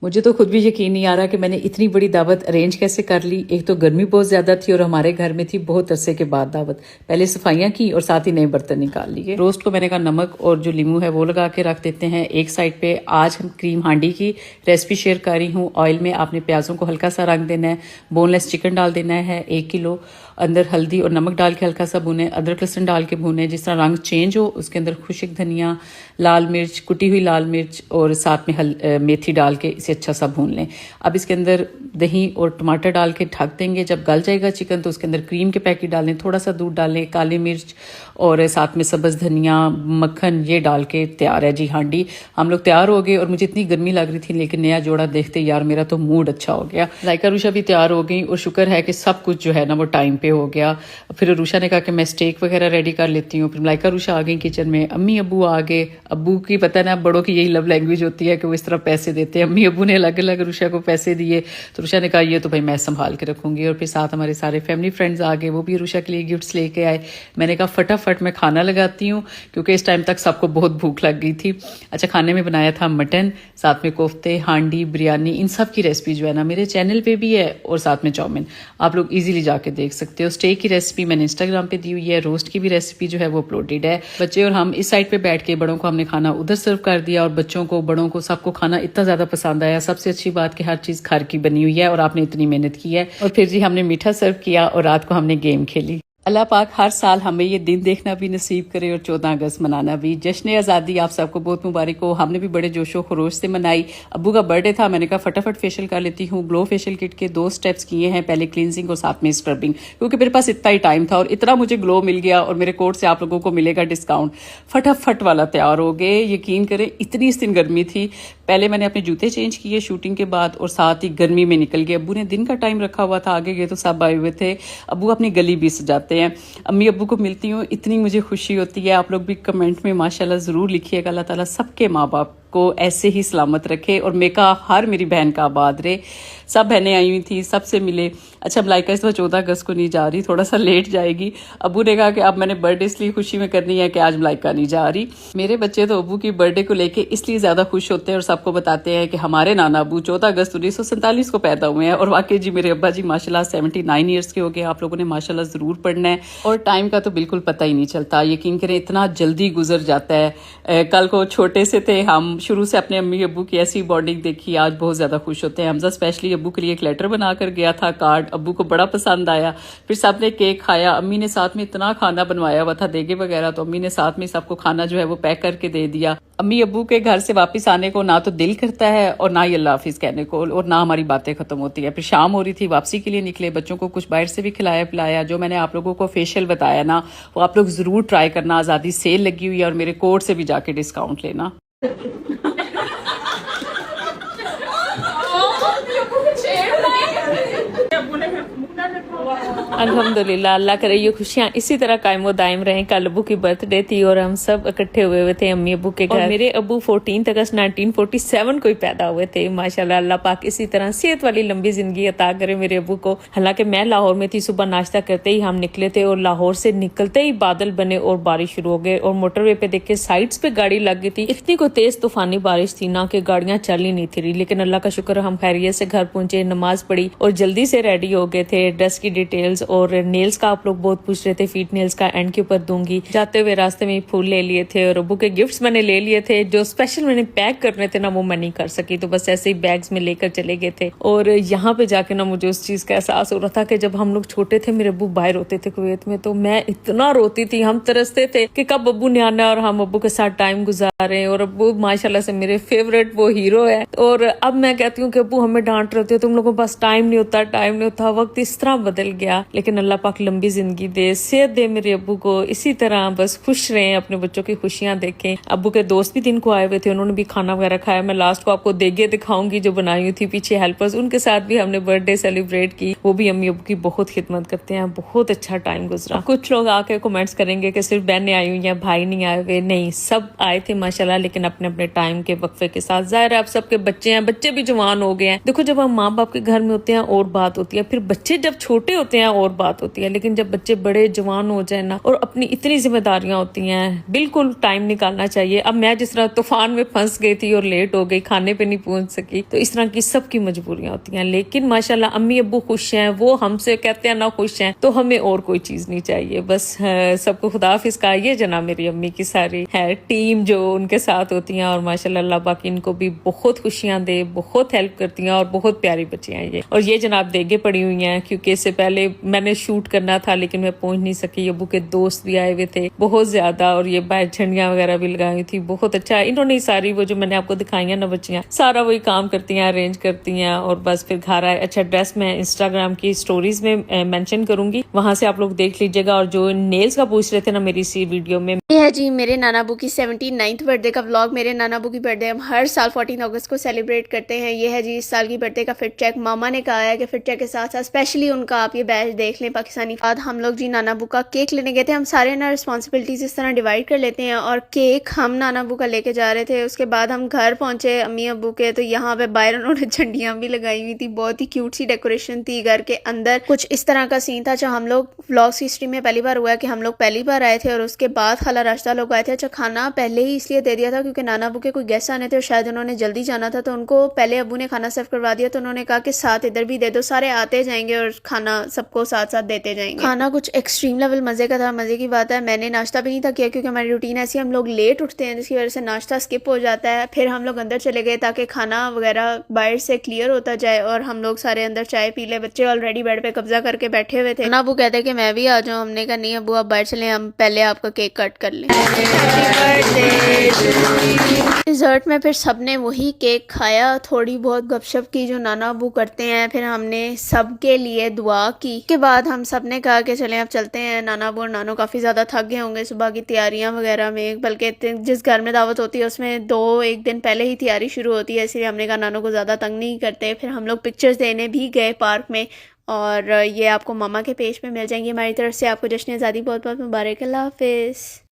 मुझे तो खुद भी यकीन नहीं आ रहा कि मैंने इतनी बड़ी दावत अरेंज कैसे कर ली। एक तो गर्मी बहुत ज़्यादा थी और हमारे घर में थी बहुत अरसे के बाद दावत। पहले सफाइयाँ की और साथ ही नए बर्तन निकाल लिए। रोस्ट को मैंने कहा नमक और जो लीमू है वो लगा के रख देते हैं एक साइड पे। आज हम क्रीम हांडी की रेसिपी शेयर कर रही हूँ। ऑयल में आपने प्याज़ों को हल्का सा रंग देना है, बोनलेस चिकन डाल देना है 1 किलो, अंदर हल्दी और नमक डाल के हल्का सा भूने, अदरक लहसुन डाल के भूने। जिस तरह रंग चेंज हो उसके अंदर खुश्क धनिया, लाल मिर्च, कुटी हुई लाल मिर्च और साथ में मेथी डाल के इसे अच्छा सा भून लें। अब इसके अंदर दही और टमाटर डाल के ढक देंगे। जब गल जाएगा चिकन तो उसके अंदर क्रीम के पैकेट डालें, थोड़ा सा दूध डालें, काली मिर्च और साथ में सब्ज़ धनिया, मक्खन, ये डाल के तैयार है जी हांडी। हम लोग तैयार हो गए और मुझे इतनी गर्मी लग रही थी लेकिन नया जोड़ा देखते यार मेरा तो मूड अच्छा हो गया। लाइका रूशा भी तैयार हो गई और शुक्र है कि सब कुछ जो है ना वो टाइम पे हो गया। फिर रूशा ने कहा कि मैं स्टेक वगैरह रेडी कर लेती हूँ। फिर लाइका रूशा आ गई किचन में, अम्मी अबू आ गए। अबू की पता ना बड़ों की यही लव लैंग्वेज होती है कि वो इस तरह पैसे देते हैं। अम्मी अबू ने अलग अलग रूशा को पैसे दिए तो रूशा ने कहा ये तो भाई मैं संभाल के रखूंगी। और फिर साथ हमारे सारे फैमिली फ्रेंड्स आ गए, वो भी रूशा के लिए गिफ्ट्स लेके आए। मैंने कहा फटाफट मैं खाना लगाती हूँ क्योंकि इस टाइम तक सबको बहुत भूख लग गई थी। अच्छा, खाने में बनाया था मटन, साथ में कोफ्ते, हांडी, बिरयानी। इन सब की रेसिपी जो है ना मेरे चैनल पे भी है और साथ में चाउमीन आप लोग इजीली जाके देख सकते हो। स्टेक की रेसिपी मैंने इंस्टाग्राम पे दी हुई है, रोस्ट की भी रेसिपी जो है वो अपलोडेड है। बच्चे और हम इस साइड पे बैठ के बड़ों को हमने खाना उधर सर्व कर दिया और बच्चों को, बड़ों को, सबको खाना इतना ज्यादा पसंद आया। सबसे अच्छी बात कि हर चीज घर की बनी हुई है और आपने इतनी मेहनत की है। और फिर जी हमने मीठा सर्व किया और रात को हमने गेम खेली। अल्लाह पाक हर साल हमें ये दिन देखना भी नसीब करे और 14 अगस्त मनाना भी। जश्न आज़ादी आप सबको बहुत मुबारक हो। हमने भी बड़े जोशो खरोश से मनाई। अब्बू का बर्थडे था, मैंने कहा फटाफट फेशियल कर लेती हूँ। ग्लो फेशियल किट के 2 स्टेप्स किए हैं, पहले क्लींजिंग और साथ में स्क्रबिंग, क्योंकि मेरे पास इतना ही टाइम था और इतना मुझे ग्लो मिल गया और मेरे कोड से आप लोगों को मिलेगा डिस्काउंट। फटाफट वाला तैयार हो गए। यकीन करें इतनी इस दिन गर्मी थी, पहले मैंने अपने जूते चेंज किए शूटिंग के बाद और साथ ही गर्मी में निकल गए। अब्बू ने दिन का टाइम रखा हुआ था, आगे गए तो सब आए हुए थे। अब्बू अपनी गली भी सजाते हैं। अम्मी अब्बू को मिलती हूँ, इतनी मुझे खुशी होती है। आप लोग भी कमेंट में माशाल्लाह ज़रूर लिखिएगा। अल्लाह ताला सबके माँ बाप को ऐसे ही सलामत रखे और मेका हर मेरी बहन का आबाद रहे। सब बहनें आई हुई थी, सबसे मिले। अच्छा, मलाइका इस बार 14 अगस्त को नहीं जा रही, थोड़ा सा लेट जाएगी। अबू ने कहा कि अब मैंने बर्थडे इसलिए खुशी में करनी है कि आज मलाइका नहीं जा रही। मेरे बच्चे तो अबू की बर्थडे को लेके इसलिए ज़्यादा खुश होते हैं और सबको बताते हैं कि हमारे नाना अबू 14 अगस्त 1947 को पैदा हुए हैं। और वाकई जी मेरे अब्बा जी माशाल्लाह 79 ईयर्स के हो गए। आप लोगों ने माशाल्लाह ज़रूर पढ़ना है और टाइम का तो बिल्कुल पता ही नहीं चलता। यकीन करें इतना जल्दी गुजर जाता है। कल को छोटे से थे हम, शुरू से अपने अम्मी अब्बू की ऐसी बॉन्डिंग देखी, आज बहुत ज़्यादा खुश होते हैं। हमजा स्पेशली अब्बू के लिए एक लेटर बना कर गया था, कार्ड, अब्बू को बड़ा पसंद आया। फिर सबने केक खाया, अम्मी ने साथ में इतना खाना बनवाया हुआ था, देगे वगैरह, तो अम्मी ने साथ में सबको खाना जो है वो पैक करके दे दिया। अम्मी अब्बू के घर से वापस आने को ना तो दिल करता है और ना ही अल्लाह हाफिज कहने को, और ना हमारी बातें खत्म होती है। फिर शाम हो रही थी, वापसी के लिए निकले, बच्चों को कुछ बाहर से भी खिलाया पिलाया। जो मैंने आप लोगों को फेशियल बताया ना वो आप लोग जरूर ट्राई करना। आज़ादी सेल लगी हुई है और मेरे कोड से भी जाके डिस्काउंट लेना। अल्हम्दुलिल्लाह, अल्लाह करे ये खुशियाँ इसी तरह कायमो दायम रहें। कल अबू की बर्थडे थी और हम सब इकट्ठे हुए थे अम्मी अबू के घर। मेरे अबू 14 अगस्त 1947 को ही पैदा हुए थे। माशाल्लाह, अल्लाह पाक इसी तरह सेहत वाली लंबी जिंदगी अता करे मेरे अबू को। हालांकि मैं लाहौर में थी, सुबह नाश्ता करते ही हम निकले थे और लाहौर से निकलते ही बादल बने और बारिश शुरू हो गए और मोटरवे पे देख के साइड्स पे गाड़ी लग गई थी। इतनी को तेज तूफानी बारिश थी ना कि गाड़ियां चल ही नहीं थी। लेकिन अल्लाह का शुक्र हम खैरियत से घर पहुंचे, नमाज पढ़ी और जल्दी से रेडी हो गए थे। ड्रेस की डिटेल्स और नेल्स का आप लोग बहुत पूछ रहे थे, फीट नेल्स का एंड के ऊपर दूंगी। जाते हुए रास्ते में फूल ले लिए थे और अबू के गिफ्ट्स मैंने ले लिए थे। जो स्पेशल मैंने पैक करने थे ना वो मैं नहीं कर सकी, तो बस ऐसे ही बैग्स में लेकर चले गए थे। और यहाँ पे जाके ना मुझे उस चीज का एहसास हो रहा था कि जब हम लोग छोटे थे, मेरे अबू बाहर होते थे कुवैत में, तो मैं इतना रोती थी। हम तरसते थे कि कब अबू ने आना और हम अबू के साथ टाइम गुजारे। और अबू माशाल्लाह से मेरे फेवरेट वो हीरो है। और अब मैं कहती हूँ कि अबू हमें डांट रहे हो, तुम लोगों के पास टाइम नहीं होता, टाइम नहीं होता। वक्त इस तरह बदल गया, लेकिन अल्लाह पाक लंबी जिंदगी दे, सेहत दे मेरे अब्बू को। इसी तरह बस खुश रहें, अपने बच्चों की खुशियां देखें। अब्बू के दोस्त भी दिन को आए हुए थे, उन्होंने भी खाना वगैरह खाया। मैं लास्ट को आपको देगे दिखाऊंगी जो बनाई हुई थी पीछे हेल्पर्स, उनके साथ भी हमने बर्थडे सेलिब्रेट की। वो भी अम्मी अब्बू की बहुत खिदमत करते हैं। बहुत अच्छा टाइम गुजरा। कुछ लोग आके कमेंट्स करेंगे कि सिर्फ बहनें आई हुई हैं, भाई नहीं आए हुए। नहीं, सब आए थे माशाल्लाह, लेकिन अपने अपने टाइम के वक्फे के साथ। जाहिर है आप सबके बच्चे हैं, बच्चे भी जवान हो गए हैं। देखो जब हम माँ बाप के घर में होते हैं और बात होती है, फिर बच्चे जब छोटे छोटे होते हैं और बात होती है, लेकिन जब बच्चे बड़े जवान हो जाए ना और अपनी इतनी जिम्मेदारियां होती हैं, बिल्कुल टाइम निकालना चाहिए। अब मैं जिस तरह तूफान में फंस गई थी और लेट हो गई, खाने पे नहीं पहुंच सकी, तो इस तरह की सबकी मजबूरियां होती हैं। लेकिन माशाल्लाह अम्मी अब्बू खुश हैं, वो हमसे कहते हैं ना खुश हैं, तो हमें और कोई चीज नहीं चाहिए। बस सबको खुदा हाफिज का ये जना मेरी अम्मी की सारी है टीम जो उनके साथ होती हैं, और माशाल्लाह अल्लाह बाकी इनको भी बहुत खुशियां दे, बहुत हेल्प करती हैं और बहुत प्यारी बच्चियां हैं ये। और ये जनाब देगे पड़ी हुई हैं, क्योंकि इससे पहले मैंने शूट करना था लेकिन मैं पहुंच नहीं सकी। अब्बू के दोस्त भी आए हुए थे बहुत ज्यादा, और ये बाहर झंडियां वगैरह भी लगाई थी। बहुत अच्छा इन्होंने सारी वो जो मैंने आपको दिखाई है ना बच्चियां, सारा वही काम करती हैं, अरेंज करती हैं और बस फिर घर आए। अच्छा ड्रेस मैं इंस्टाग्राम की स्टोरीज में मेंशन करूंगी, वहां से आप लोग देख लीजिएगा। और जो नेल्स का पूछ रहे थे ना मेरी इसी वीडियो में, ये है जी मेरे नाना अबू की 79th बर्थडे का व्लॉग। मेरे नाना अबू की बर्थडे हम हर साल 14 अगस्त को सेलिब्रेट करते हैं। ये है जी इस साल की बर्थडे का फिट चेक। मामा ने कहा है कि फिट चेक के साथ साथ स्पेशली उनका आप ये बैच देख लें पाकिस्तानी। बाद हम लोग जी नाना अबू का केक लेने गए थे। हम सारे ना रिस्पॉन्सिबिलिटीज इस तरह डिवाइड कर लेते हैं, और केक हम नाना अबू का लेके जा रहे थे। उसके बाद हम घर पहुंचे अम्मी अबू के, तो यहाँ पे बाहर उन्होंने झंडियां भी लगाई हुई थी। बहुत ही क्यूट सी डेकोरेशन थी घर के अंदर। कुछ इस तरह का सीन था जो हम लोग व्लॉग्स की हिस्ट्री में पहली बार हुआ है कि हम लोग पहली बार आए थे और उसके बाद खाला रास्ता लोग आए थे। अच्छा खाना पहले ही इसलिए दे दिया था क्योंकि नाना अबू के कोई गेस्ट आने थे और शायद उन्होंने जल्दी जाना था, तो उनको पहले अबू ने खाना सर्व करवा दिया। तो उन्होंने कहा कि साथ इधर भी दे दो, सारे आते जाएंगे और खाना सबको साथ साथ देते जाएंगे। खाना कुछ एक्सट्रीम लेवल मजे का था। मजे की बात है मैंने नाश्ता भी नहीं था किया क्योंकि हमारी रूटीन ऐसी, हम लोग लेट उठते हैं जिसकी वजह से नाश्ता स्किप हो जाता है। फिर हम लोग अंदर चले गए ताकि खाना वगैरह बाहर से क्लियर होता जाए, और हम लोग सारे अंदर चाय पी ले। बच्चे ऑलरेडी बेड पे कब्जा करके बैठे हुए थे। नाना अबू कहते कि मैं भी आ जाऊँ। हमने कहा नहीं अबू आप बाहर चले, हम पहले आपका केक कट कर लें। डिजर्ट में फिर सबने वही केक खाया, थोड़ी बहुत गपशप की जो नाना अबू करते हैं। फिर हमने सबके लिए दुआ की। के बाद हम सब ने कहा कि चलें अब चलते हैं। नाना अबू और नानो काफ़ी ज़्यादा थक गए होंगे सुबह की तैयारियां वगैरह में, बल्कि जिस घर में दावत होती है उसमें 2-1 दिन पहले ही तैयारी शुरू होती है, इसलिए हमने कहा नानो को ज़्यादा तंग नहीं करते। फिर हम लोग पिक्चर्स देने भी गए पार्क में, और ये आपको मामा के पेज पे मिल जाएंगी। हमारी तरफ से आपको जश्न आज़ादी बहुत बहुत मुबारक। अल्लाह हाफिज़।